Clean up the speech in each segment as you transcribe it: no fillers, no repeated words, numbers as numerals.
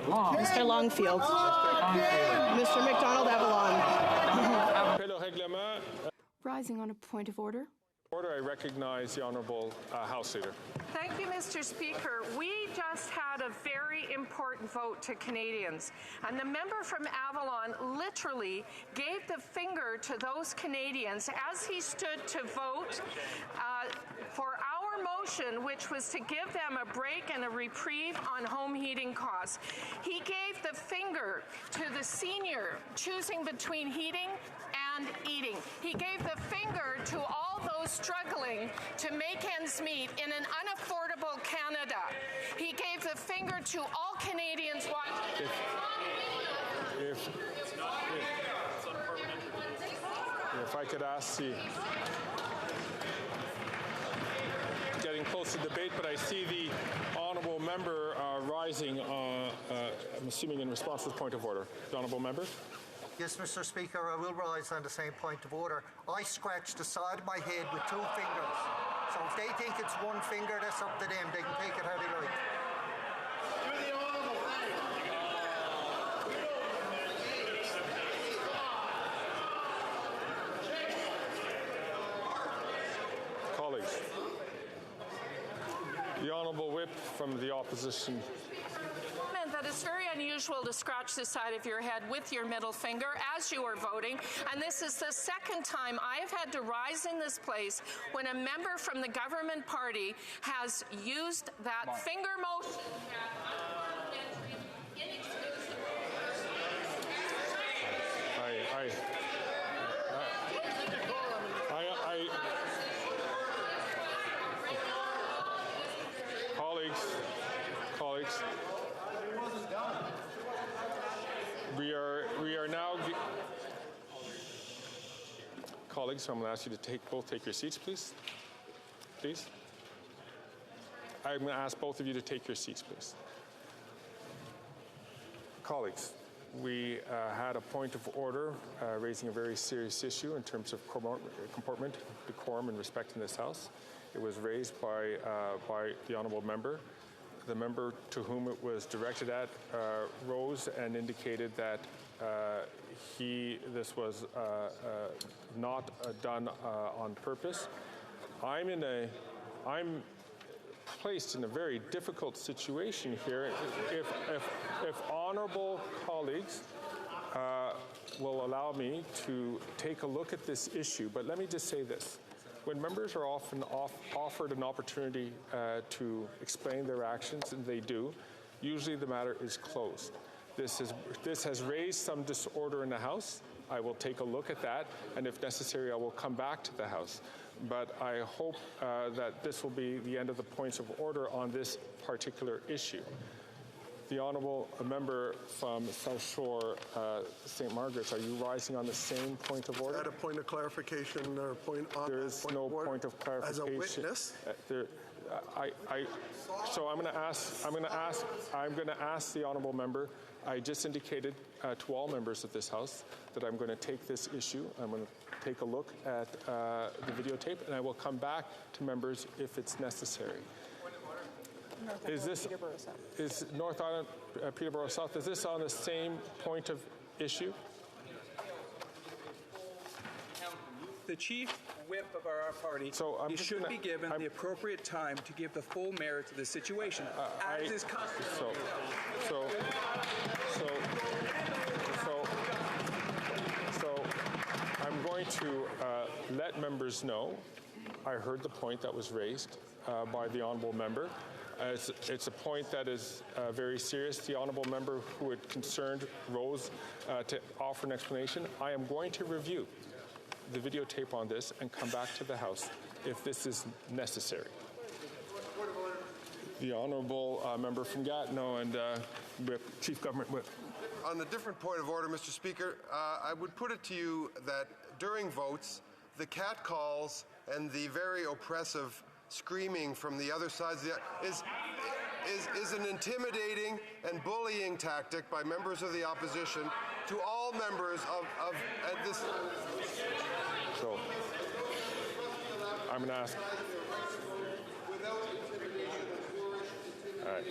Mr. Longfield. Mr. McDonald Avalon. Rising on a point of order. I recognize the Honourable House Leader. Thank you, Mr. Speaker. We just had a very important vote to Canadians, and the member from Avalon literally gave the finger to those Canadians as he stood to vote for our motion, which was to give them a break and a reprieve on home heating costs. He gave the finger to the senior choosing between heating and eating. He gave the finger to all those struggling to make ends meet in an unaffordable Canada. He gave the finger to all Canadians watching. If I could ask the getting close to debate, but I see the honourable member rising. I'm assuming in response to the point of order. The honourable member. Yes, Mr. Speaker, I will rise on the same point of order. I scratched the side of my head with 2 fingers. So if they think it's 1 finger, that's up to them. They can take it how they like. Colleagues, the Honourable Whip from the Opposition. That it's very unusual to scratch the side of your head with your middle finger as you are voting, and this is the second time I have had to rise in this place when a member from the government party has used that finger motion. Colleagues. We are now. Colleagues, I'm going to ask you to both take your seats, please. Please. I'm going to ask both of you to take your seats, please. Colleagues, we had a point of order raising a very serious issue in terms of comportment, decorum, and respect in this House. It was raised by the honourable member. The member to whom it was directed at rose and indicated that this was not done on purpose. I'm placed in a very difficult situation here. If honourable colleagues will allow me to take a look at this issue, but let me just say this. When members are often offered an opportunity to explain their actions, and they do, usually the matter is closed. This has raised some disorder in the House. I will take a look at that, and if necessary, I will come back to the House. But I hope that this will be the end of the points of order on this particular issue. The honourable member from South Shore, St. Margaret's, are you rising on the same point of order? Is that a point of clarification or a point on There is no point of clarification. As a witness? So I'm going to ask the honourable member. I just indicated to all members of this House that I'm going to take this issue. I'm going to take a look at the videotape, and I will come back to members if it's necessary. Is North Island, Peterborough South, is this on the same point of issue? The chief whip of our party, you should be given the appropriate time to give the full merit to the situation, as is constituted. So I'm going to let members know. I heard the point that was raised by the honourable member. It's a point that is very serious. The honourable member who had concerned rose to offer an explanation. I am going to review the videotape on this and come back to the House if this is necessary. The honourable member from Gatineau and Chief Government Whip. On a different point of order, Mr. Speaker, I would put it to you that during votes, the catcalls and the very oppressive screaming from the other sides is an intimidating and bullying tactic by members of the opposition to all members of this. So I'm going to ask. All right.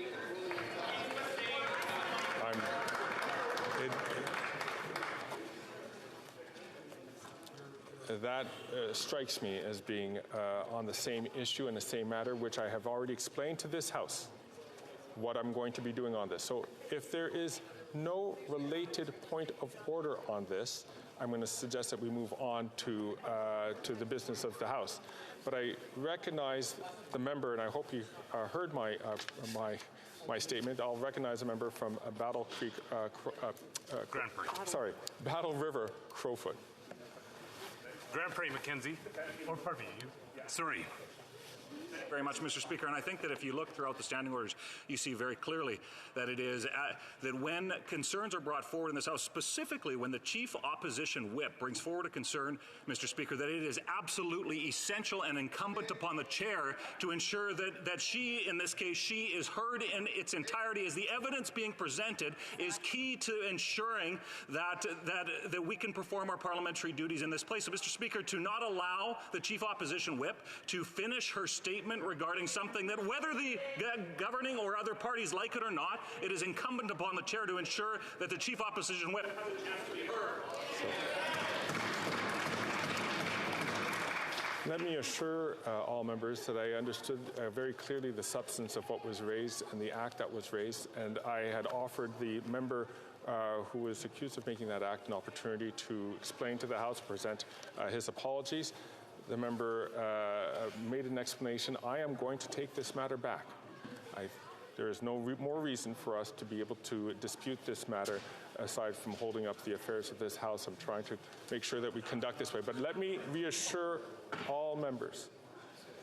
I'm that strikes me as being on the same issue and the same matter, which I have already explained to this House what I'm going to be doing on this. So if there is no related point of order on this, I'm going to suggest that we move on to the business of the House. But I recognize the member, and I hope you heard my statement. I'll recognize a member from Battle Creek, Grand Prairie. Sorry, Battle River, Crowfoot. Grand Prairie, Mackenzie. Or pardon me, sorry. Very much, Mr. Speaker, and I think that if you look throughout the standing orders, you see very clearly that it is that when concerns are brought forward in this House, specifically when the Chief Opposition Whip brings forward a concern, Mr. Speaker, that it is absolutely essential and incumbent upon the Chair to ensure that she, in this case, she is heard in its entirety as the evidence being presented is key to ensuring that we can perform our parliamentary duties in this place. So, Mr. Speaker, to not allow the Chief Opposition Whip to finish her statement regarding something that, whether the governing or other parties like it or not, it is incumbent upon the Chair to ensure that the Chief Opposition Whip has a chance to be heard. Let me assure all members that I understood very clearly the substance of what was raised and the act that was raised, and I had offered the member who was accused of making that act an opportunity to explain to the House, present his apologies. The member made an explanation. I am going to take this matter back. There is no more reason for us to be able to dispute this matter aside from holding up the affairs of this House. I'm trying to make sure that we conduct this way. But let me reassure all members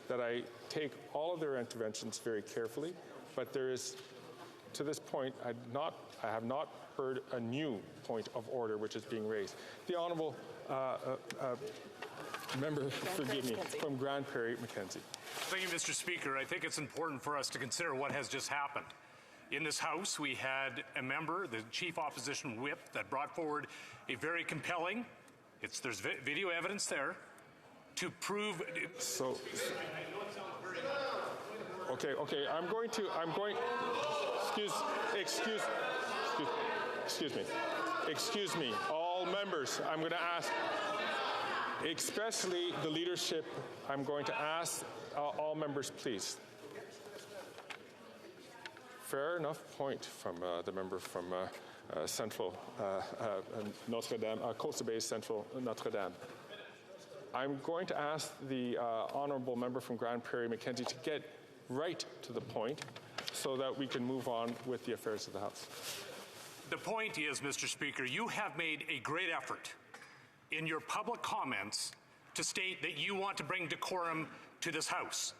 that I take all of their interventions very carefully, but there is, to this point, I have not heard a new point of order which is being raised. The Honourable member, forgive me, from Grand Prairie, Mackenzie. Thank you, Mr. Speaker. I think it's important for us to consider what has just happened. In this House, we had a member, the Chief Opposition Whip, that brought forward a very compelling, there's video evidence there, to prove... Okay, excuse me, all members, I'm going to ask, especially the leadership, I'm going to ask all members, please. Fair enough point from the member from Central Notre Dame, Coastal Bay Central Notre Dame. I'm going to ask the honourable member from Grand Prairie, Mackenzie, to get right to the point so that we can move on with the affairs of the House. The point is, Mr. Speaker, you have made a great effort in your public comments to state that you want to bring decorum to this House.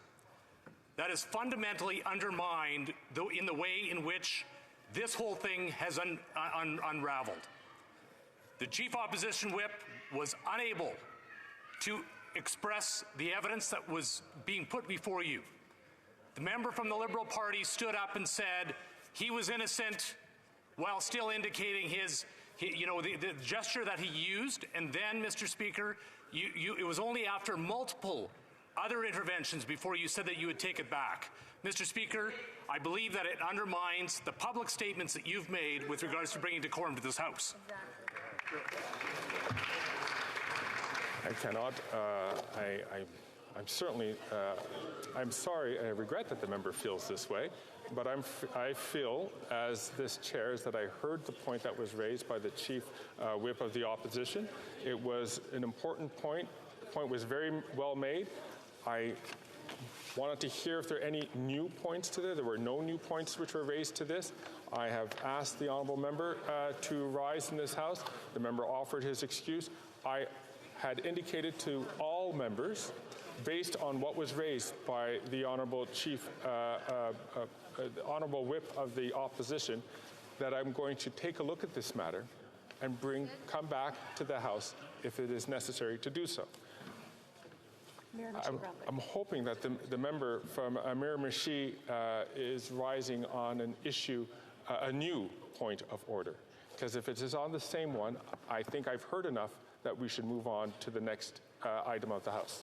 That is fundamentally undermined in the way in which this whole thing has unraveled. The Chief Opposition Whip was unable to express the evidence that was being put before you. The member from the Liberal Party stood up and said he was innocent while still indicating the gesture that he used, and then, Mr. Speaker, it was only after multiple other interventions before you said that you would take it back. Mr. Speaker, I believe that it undermines the public statements that you've made with regards to bringing decorum to this House. I cannot. I'm certainly. I'm sorry. I regret that the member feels this way, but I feel, as this chair, is that I heard the point that was raised by the Chief Whip of the Opposition. It was an important point. The point was very well made. I wanted to hear if there are any new points to this. There were no new points which were raised to this. I have asked the honourable member to rise in this House. The member offered his excuse. I had indicated to all members, based on what was raised by the Honourable Honourable Whip of the Opposition, that I'm going to take a look at this matter and come back to the House if it is necessary to do so. I'm hoping that the member from Miramichi is rising on an issue, a new point of order. Because if it is on the same one, I think I've heard enough that we should move on to the next item of the House.